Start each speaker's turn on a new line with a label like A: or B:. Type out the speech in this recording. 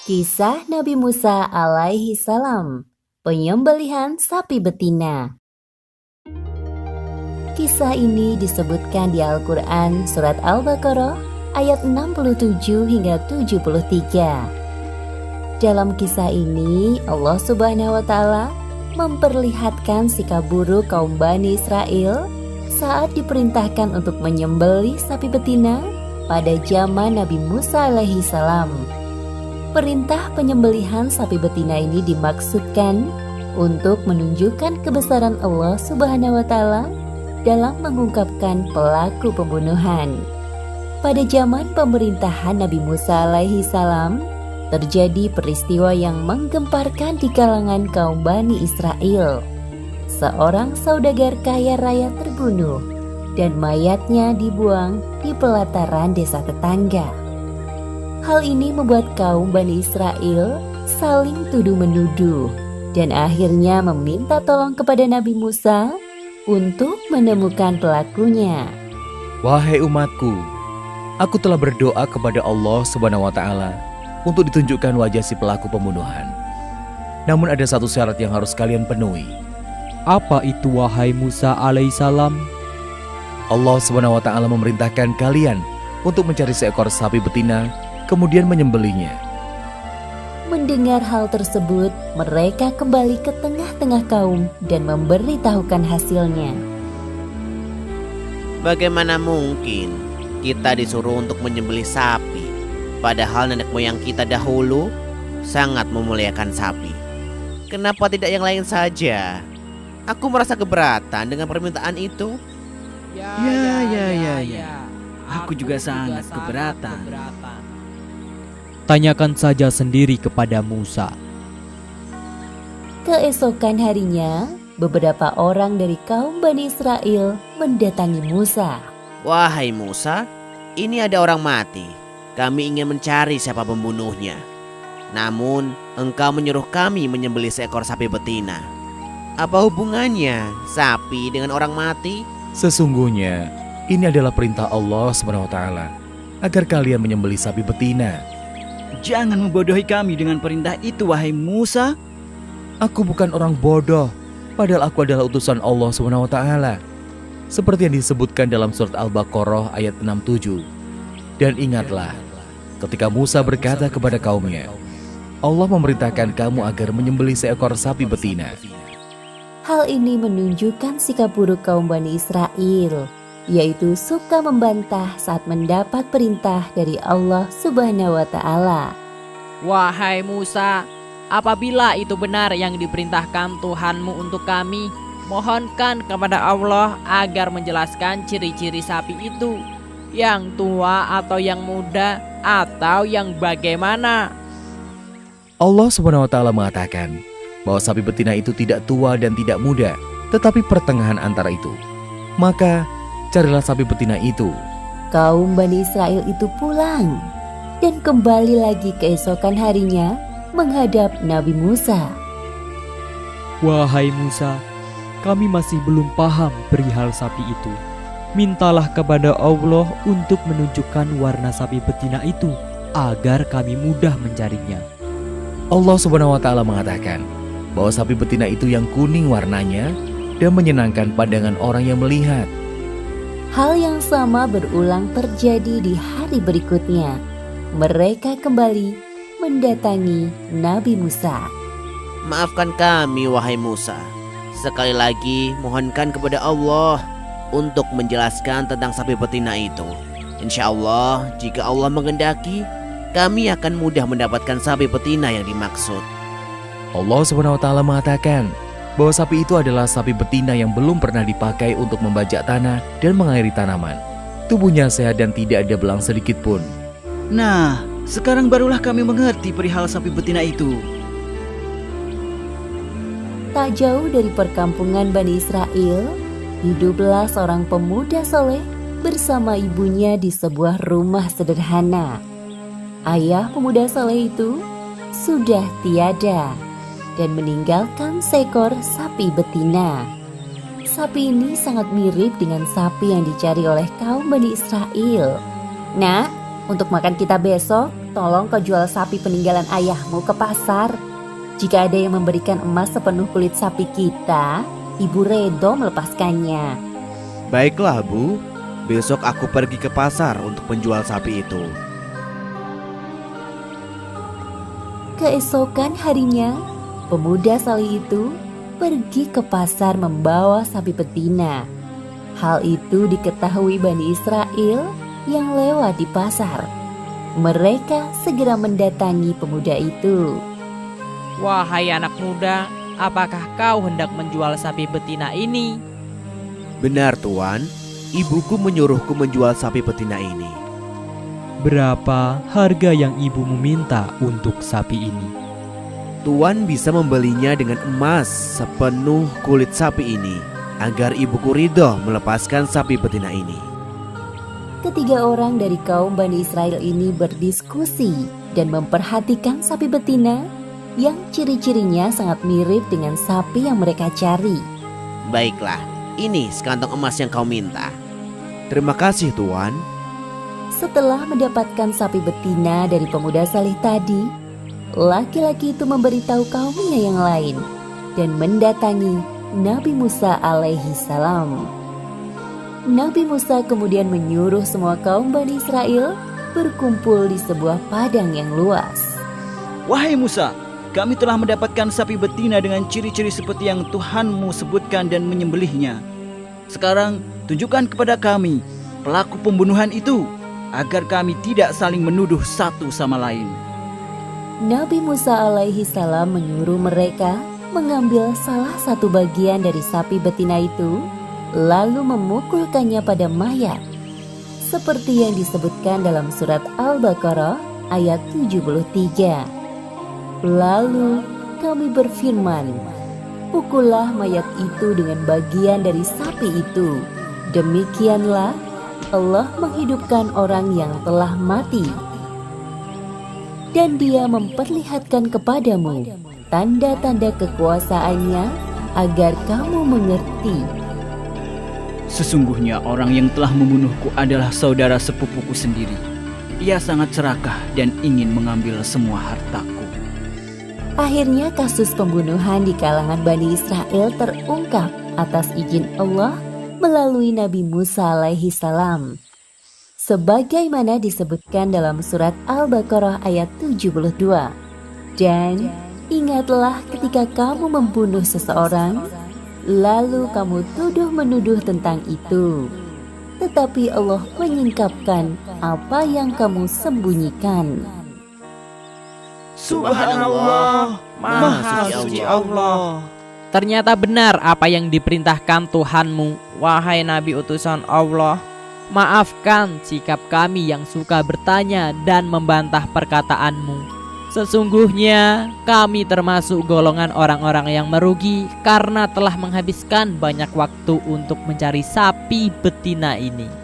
A: Kisah Nabi Musa alaihi salam, penyembelihan sapi betina. Kisah ini disebutkan di Al-Quran surat Al-Baqarah ayat 67 hingga 73. Dalam kisah ini Allah Subhanahu wa Ta'ala memperlihatkan sikap buruk kaum Bani Israel saat diperintahkan untuk menyembelih sapi betina pada zaman Nabi Musa alaihi salam. Perintah penyembelihan sapi betina ini dimaksudkan untuk menunjukkan kebesaran Allah Subhanahu wa Ta'ala dalam mengungkapkan pelaku pembunuhan. Pada zaman pemerintahan Nabi Musa alaihi salam, terjadi peristiwa yang menggemparkan di kalangan kaum Bani Israel. Seorang saudagar kaya raya terbunuh dan mayatnya dibuang di pelataran desa tetangga. Hal ini membuat kaum Bani Israel saling tuduh-menuduh dan akhirnya meminta tolong kepada Nabi Musa untuk menemukan pelakunya.
B: Wahai umatku, aku telah berdoa kepada Allah Subhanahu wa Ta'ala untuk ditunjukkan wajah si pelaku pembunuhan. Namun ada satu syarat yang harus kalian penuhi.
C: Apa itu wahai Musa alaihissalam?
B: Allah Subhanahu wa Ta'ala memerintahkan kalian untuk mencari seekor sapi betina kemudian menyembelihnya.
A: Mendengar hal tersebut, mereka kembali ke tengah-tengah kaum dan memberitahukan hasilnya.
D: Bagaimana mungkin kita disuruh untuk menyembelih sapi, padahal nenek moyang kita dahulu sangat memuliakan sapi? Kenapa tidak yang lain saja? Aku merasa keberatan dengan permintaan itu.
E: Ya. Aku juga sangat keberatan.
C: Tanyakan saja sendiri kepada Musa.
A: Keesokan harinya, beberapa orang dari kaum Bani Israel mendatangi Musa.
D: Wahai Musa, ini ada orang mati. Kami ingin mencari siapa pembunuhnya. Namun, engkau menyuruh kami menyembelih seekor sapi betina. Apa hubungannya sapi dengan orang mati?
B: Sesungguhnya, ini adalah perintah Allah Subhanahu wa Ta'ala agar kalian menyembelih sapi betina.
E: Jangan membodohi kami dengan perintah itu, wahai Musa.
B: Aku bukan orang bodoh, padahal aku adalah utusan Allah Subhanahu wa Ta'ala. Seperti yang disebutkan dalam surat Al-Baqarah ayat 67. Dan ingatlah, ketika Musa berkata kepada kaumnya, Allah memerintahkan kamu agar menyembelih seekor sapi betina.
A: Hal ini menunjukkan sikap buruk kaum Bani Israel, yaitu suka membantah saat mendapat perintah dari Allah Subhanahu wa Ta'ala.
F: Wahai Musa, apabila itu benar yang diperintahkan Tuhanmu untuk kami, mohonkan kepada Allah agar menjelaskan ciri-ciri sapi itu, yang tua atau yang muda atau yang bagaimana.
B: Allah Subhanahu wa Ta'ala mengatakan bahwa sapi betina itu tidak tua dan tidak muda, tetapi pertengahan antara itu. Maka carilah sapi betina itu.
A: Kaum Bani Israel itu pulang dan kembali lagi keesokan harinya menghadap Nabi Musa.
C: Wahai Musa, kami masih belum paham perihal sapi itu. Mintalah kepada Allah untuk menunjukkan warna sapi betina itu agar kami mudah mencarinya.
B: Allah Subhanahu wa Ta'ala mengatakan bahwa sapi betina itu yang kuning warnanya dan menyenangkan pandangan orang yang melihat.
A: Hal yang sama berulang terjadi di hari berikutnya. Mereka kembali mendatangi Nabi Musa.
D: Maafkan kami, wahai Musa. Sekali lagi mohonkan kepada Allah untuk menjelaskan tentang sapi betina itu. Insya Allah, jika Allah menghendaki, kami akan mudah mendapatkan sapi betina yang dimaksud.
B: Allah Subhanahu wa Ta'ala mengatakan bahwa sapi itu adalah sapi betina yang belum pernah dipakai untuk membajak tanah dan mengairi tanaman. Tubuhnya sehat dan tidak ada belang sedikit pun.
E: Nah, sekarang barulah kami mengerti perihal sapi betina itu.
A: Tak jauh dari perkampungan Bani Israel, hiduplah seorang pemuda soleh bersama ibunya di sebuah rumah sederhana. Ayah pemuda soleh itu sudah tiada dan meninggalkan seekor sapi betina. sapi ini sangat mirip dengan sapi yang dicari oleh kaum Bani Israel. Nak, untuk makan kita besok, tolong kau jual sapi peninggalan ayahmu ke pasar. Jika ada yang memberikan emas sepenuh kulit sapi kita, Ibu redo melepaskannya.
D: Baiklah, Bu. Besok aku pergi ke pasar untuk menjual sapi itu.
A: Keesokan harinya, pemuda saleh itu pergi ke pasar membawa sapi betina. Hal itu diketahui Bani Israel yang lewat di pasar. Mereka segera mendatangi pemuda itu.
F: Wahai anak muda, apakah kau hendak menjual sapi betina ini?
D: Benar, Tuan. Ibuku menyuruhku menjual sapi betina ini.
C: Berapa harga yang ibumu minta untuk sapi ini?
D: Tuan bisa membelinya dengan emas sepenuh kulit sapi ini agar ibuku ridho melepaskan sapi betina ini.
A: Ketiga orang dari kaum Bani Israel ini berdiskusi dan memperhatikan sapi betina yang ciri-cirinya sangat mirip dengan sapi yang mereka cari.
D: Baiklah, ini sekantong emas yang kau minta. Terima kasih, Tuan.
A: Setelah mendapatkan sapi betina dari pemuda saleh tadi, laki-laki itu memberitahu kaumnya yang lain dan mendatangi Nabi Musa alaihi salam. Nabi Musa kemudian menyuruh semua kaum Bani Israel berkumpul di sebuah padang yang luas.
E: Wahai Musa, kami telah mendapatkan sapi betina dengan ciri-ciri seperti yang Tuhanmu sebutkan dan menyembelihnya. Sekarang tunjukkan kepada kami pelaku pembunuhan itu, agar kami tidak saling menuduh satu sama lain.
A: Nabi Musa alaihi salam menyuruh mereka mengambil salah satu bagian dari sapi betina itu, lalu memukulkannya pada mayat, seperti yang disebutkan dalam surat Al-Baqarah ayat 73. Lalu kami berfirman, pukullah mayat itu dengan bagian dari sapi itu. Demikianlah Allah menghidupkan orang yang telah mati. Dan Dia memperlihatkan kepadamu tanda-tanda kekuasaannya agar kamu mengerti.
E: Sesungguhnya orang yang telah membunuhku adalah saudara sepupuku sendiri. Ia sangat serakah dan ingin mengambil semua hartaku.
A: Akhirnya kasus pembunuhan di kalangan Bani Israel terungkap atas izin Allah melalui Nabi Musa alaihi salam. Sebagaimana disebutkan dalam surat Al-Baqarah ayat 72. Dan ingatlah ketika kamu membunuh seseorang, lalu kamu tuduh-menuduh tentang itu. Tetapi Allah menyingkapkan apa yang kamu sembunyikan.
E: Subhanallah, Maha Suci Allah.
F: Ternyata benar apa yang diperintahkan Tuhanmu, wahai Nabi utusan Allah. Maafkan sikap kami yang suka bertanya dan membantah perkataanmu. Sesungguhnya kami termasuk golongan orang-orang yang merugi karena telah menghabiskan banyak waktu untuk mencari sapi betina ini.